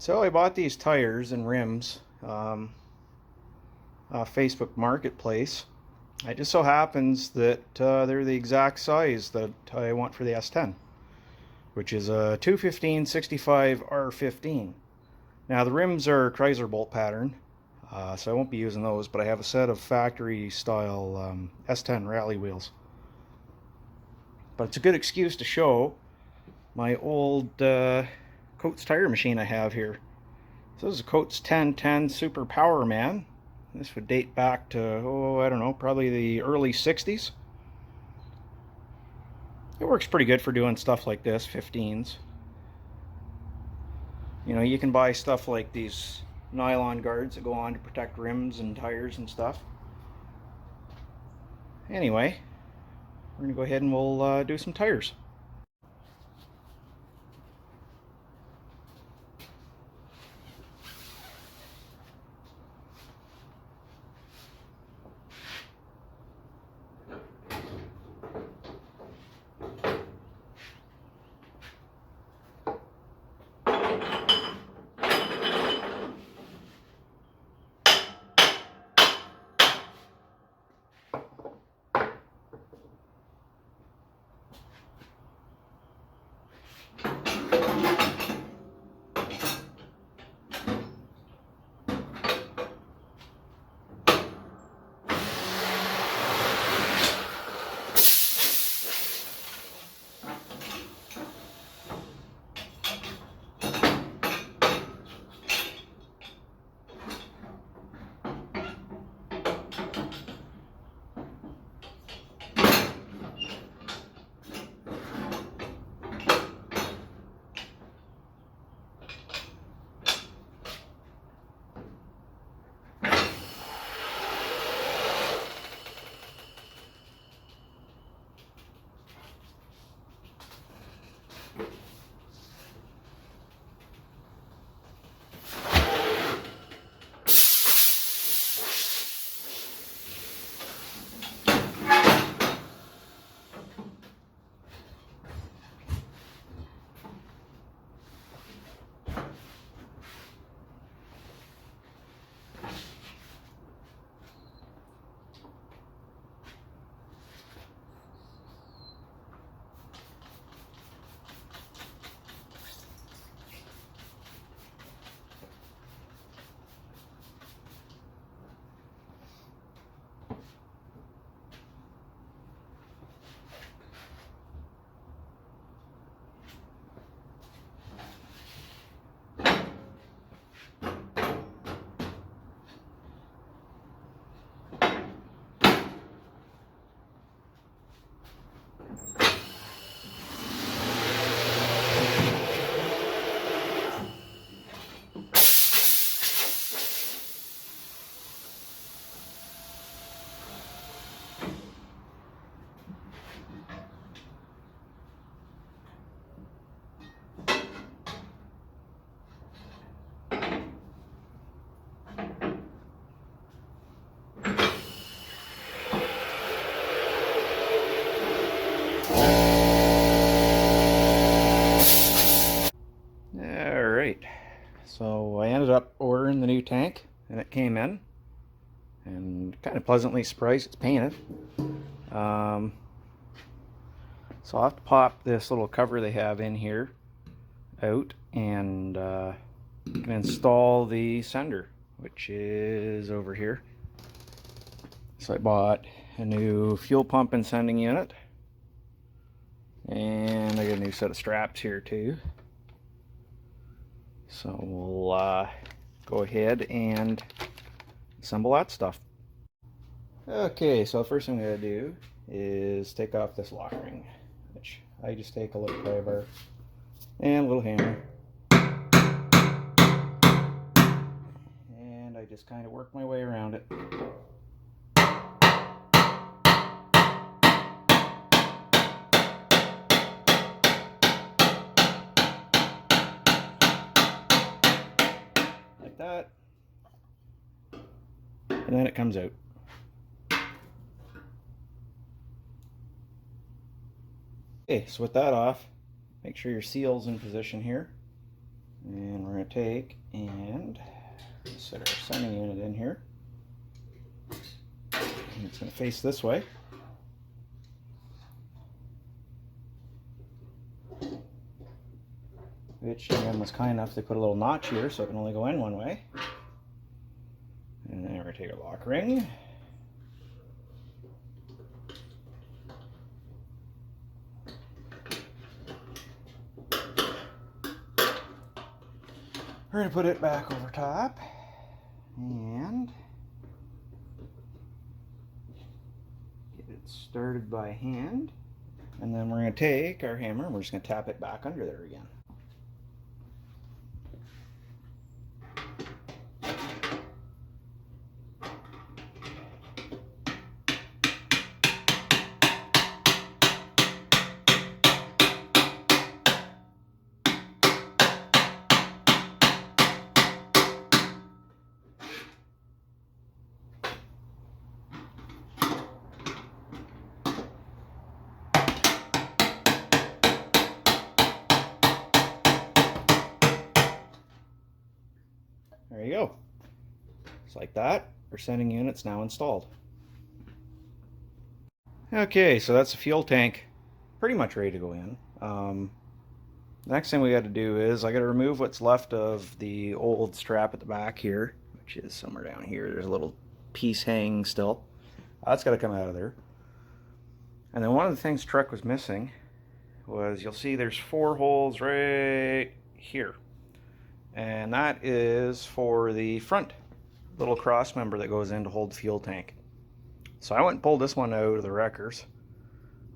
So I bought these tires and rims off Facebook Marketplace. It just so happens that they're the exact size that I want for the S10, which is a 215/65 R15. Now the rims are Chrysler bolt pattern, so I won't be using those, but I have a set of factory style S10 rally wheels. But it's a good excuse to show my old Coates tire machine I have here. So this is a Coates 1010 Super Power Man. This would date back to, I don't know, probably the early 60s. It works pretty good for doing stuff like this, 15s. You know, you can buy stuff like these nylon guards that go on to protect rims and tires and stuff. Anyway, we're going to go ahead and we'll do some tires. Alright, so I ended up ordering the new tank and it came in, and kind of pleasantly surprised it's painted. So I'll have to pop this little cover they have in here out and install the sender, which is over here. So I bought a new fuel pump and sending unit, and I got a new set of straps here too. So we'll go ahead and assemble that stuff. Okay, so the first thing I'm going to do is take off this lock ring, which I just take a little pry bar and a little hammer, and I just kind of work my way around it. Like that, and then it comes out. Okay, so with that off, make sure your seal's in position here, And we're going to take and set our sending unit in here. And it's going to face this way. Which GM was kind enough to put a little notch here so it can only go in one way. And then we're going to take our lock ring. We're going to put it back over top and get it started by hand. And then we're going to take our hammer and we're just going to tap it back under there again. There you go. Just like that, our sending unit's now installed. Okay, so that's the fuel tank pretty much ready to go in. The next thing we got to do is I got to remove what's left of the old strap at the back here, which is somewhere down here. There's a little piece hanging still. That's got to come out of there. And then one of the things the truck was missing was, you'll see there's 4 holes right here. And that is for the front little cross member that goes in to hold the fuel tank. So I went and pulled this one out of the wreckers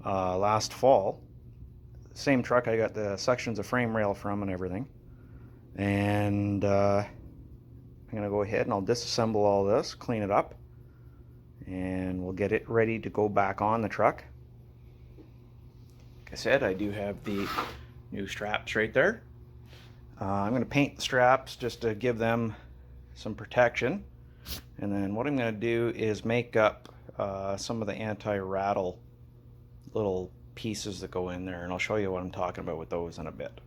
last fall. Same truck I got the sections of frame rail from and everything. And I'm going to go ahead and I'll disassemble all this, clean it up, and we'll get it ready to go back on the truck. Like I said, I do have the new straps right there. I'm going to paint the straps just to give them some protection. And then what I'm going to do is make up some of the anti-rattle little pieces that go in there. And I'll show you what I'm talking about with those in a bit.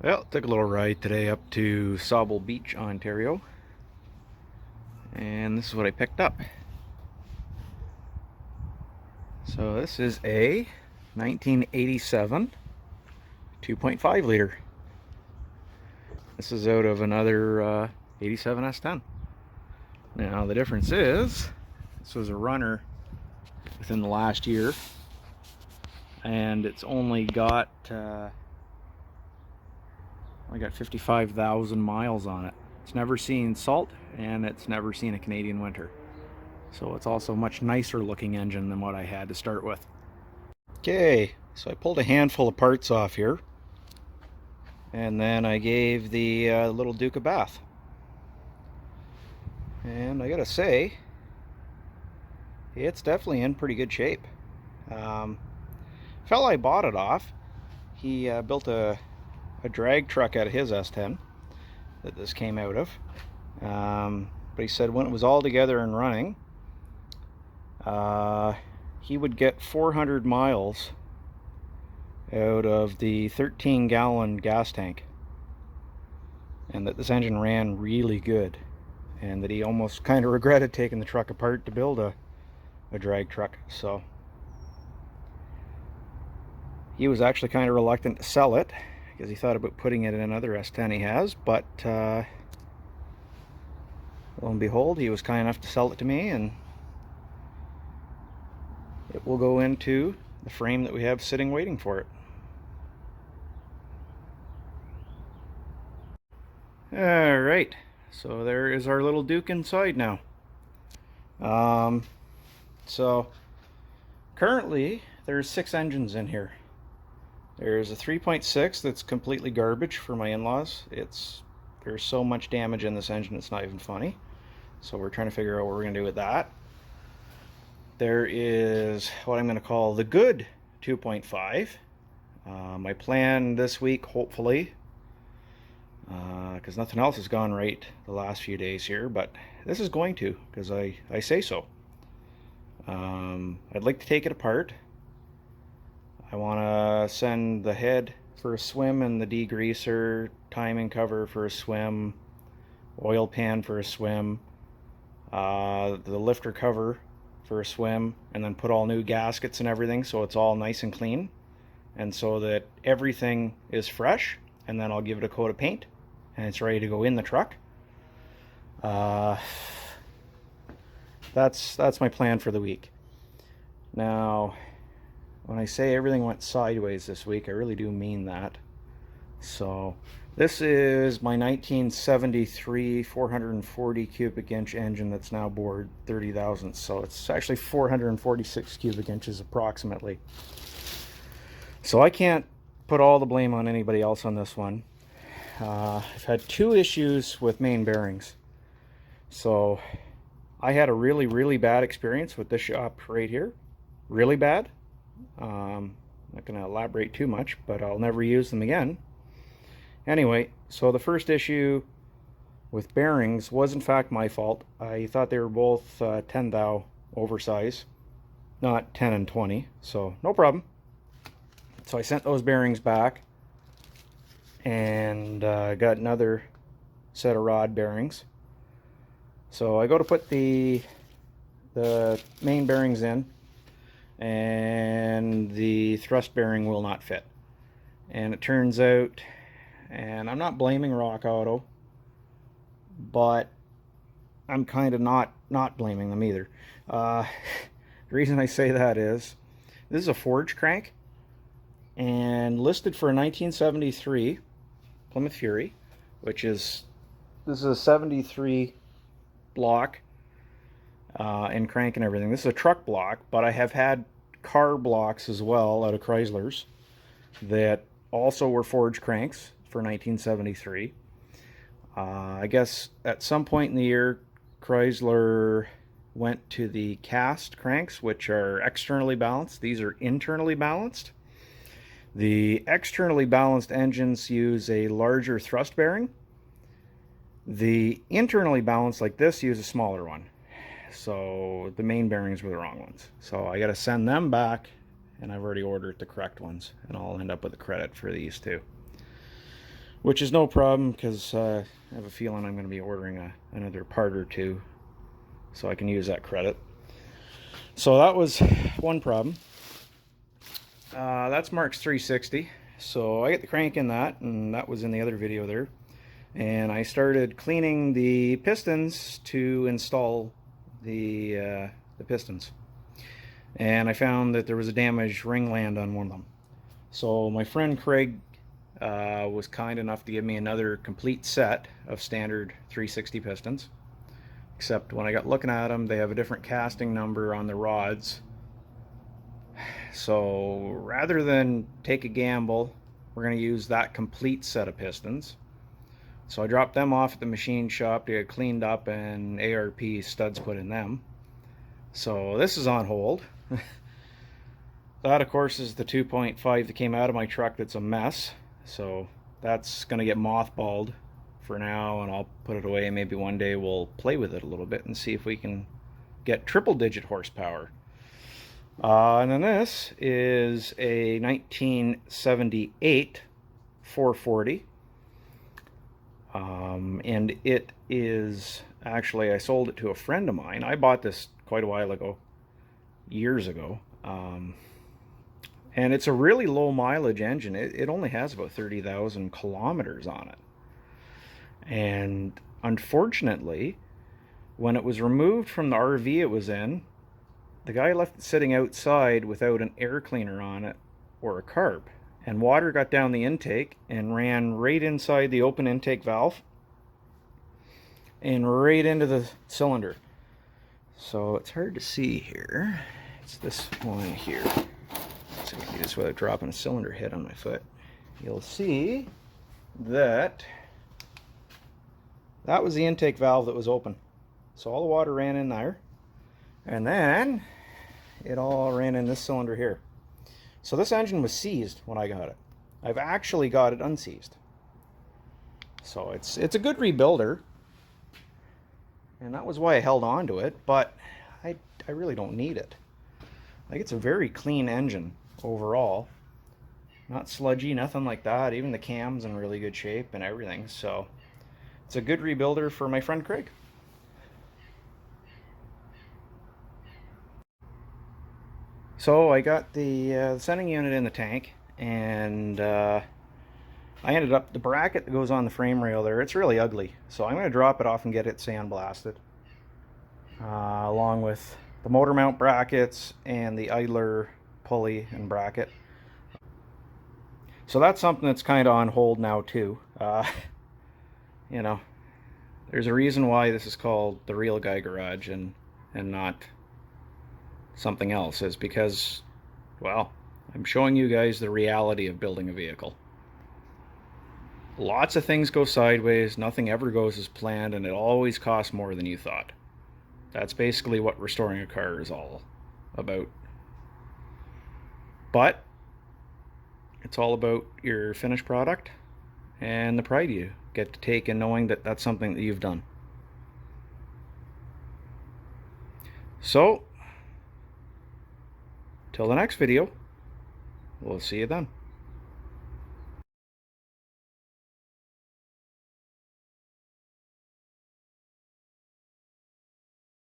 Well, took a little ride today up to Sauble Beach, Ontario. And this is what I picked up. So this is a 1987 2.5 liter. This is out of another 87 S10. Now the difference is, this was a runner within the last year, and it's only got 55,000 miles on it. It's never seen salt, and it's never seen a Canadian winter. So it's also a much nicer looking engine than what I had to start with. Okay, so I pulled a handful of parts off here. And then I gave the little Duke a bath. And I gotta say, it's definitely in pretty good shape. Fella I bought it off, he built a drag truck out of his S10 that this came out of. But he said when it was all together and running, he would get 400 miles out of the 13-gallon gas tank, and that this engine ran really good, and that he almost kind of regretted taking the truck apart to build a drag truck. So he was actually kind of reluctant to sell it because he thought about putting it in another S10 he has, but lo and behold, he was kind enough to sell it to me, and it will go into the frame that we have sitting waiting for it. Alright, so there is our little Duke inside now. So currently there's 6 engines in here. There's a 3.6 that's completely garbage for my in-laws. There's so much damage in this engine it's not even funny. So we're trying to figure out what we're going to do with that. There is what I'm going to call the good 2.5. My plan this week, hopefully, because nothing else has gone right the last few days here, but this is going to, because I say so. I'd like to take it apart. I want to send the head for a swim and the degreaser, timing cover for a swim, oil pan for a swim, the lifter cover for a swim, and then put all new gaskets and everything so it's all nice and clean, and so that everything is fresh, and then I'll give it a coat of paint and it's ready to go in the truck. That's my plan for the week. Now, when I say everything went sideways this week, I really do mean that. So this is my 1973 440 cubic inch engine that's now bored 30 thousandths. So it's actually 446 cubic inches approximately. So I can't put all the blame on anybody else on this one. I've had two issues with main bearings. So I had a really bad experience with this shop right here. Really bad. I'm not going to elaborate too much, but I'll never use them again. Anyway, so the first issue with bearings was in fact my fault. I thought they were both 10 thou oversize, not 10 and 20, so no problem. So I sent those bearings back and got another set of rod bearings. So I go to put the main bearings in, and the thrust bearing will not fit. And it turns out, and I'm not blaming Rock Auto, but I'm kind of not blaming them either. The reason I say that is, this is a forge crank, and listed for a 1973 Plymouth Fury, which is, this is a 73 block and crank and everything. This is a truck block, but I have had car blocks as well out of Chrysler's that also were forged cranks for 1973. I guess at some point in the year, Chrysler went to the cast cranks, which are externally balanced. These are internally balanced. The externally balanced engines use a larger thrust bearing. The internally balanced like this use a smaller one. So the main bearings were the wrong ones. So I got to send them back, and I've already ordered the correct ones, and I'll end up with a credit for these two. Which is no problem, because I have a feeling I'm going to be ordering another part or two so I can use that credit. So that was one problem. That's Mark's 360. So I get the crank in that, and that was in the other video there. And I started cleaning the pistons to install the pistons. And I found that there was a damaged ring land on one of them. So my friend Craig was kind enough to give me another complete set of standard 360 pistons. Except when I got looking at them, they have a different casting number on the rods. So rather than take a gamble, we're going to use that complete set of pistons. So I dropped them off at the machine shop to get cleaned up and ARP studs put in them. So this is on hold. That of course is the 2.5 that came out of my truck that's a mess. So that's going to get mothballed for now, and I'll put it away, and maybe one day we'll play with it a little bit and see if we can get triple digit horsepower. And then this is a 1978 440. And it is, actually, I sold it to a friend of mine. I bought this quite a while ago, years ago. And it's a really low mileage engine. It only has about 30,000 kilometers on it. And unfortunately, when it was removed from the RV it was in, the guy left it sitting outside without an air cleaner on it or a carb. And water got down the intake and ran right inside the open intake valve and right into the cylinder. So it's hard to see here. It's this one here. So I can do this without dropping a cylinder head on my foot. You'll see that that was the intake valve that was open. So all the water ran in there, and then it all ran in this cylinder here. So this engine was seized when I got it. I've actually got it unseized. So it's a good rebuilder, and that was why I held on to it, but I really don't need it. Like, it's a very clean engine overall. Not sludgy, nothing like that. Even the cam's in really good shape and everything. So it's a good rebuilder for my friend Craig. So I got the sending unit in the tank, and I ended up, the bracket that goes on the frame rail there, it's really ugly. So I'm going to drop it off and get it sandblasted, along with the motor mount brackets and the idler pulley and bracket. So that's something that's kind of on hold now too. You know, there's a reason why this is called the Real Guy Garage and not something else, is because, well, I'm showing you guys the reality of building a vehicle. Lots of things go sideways, nothing ever goes as planned, and it always costs more than you thought. That's basically what restoring a car is all about. But it's all about your finished product and the pride you get to take in knowing that that's something that you've done. So, till the next video, we'll see you then.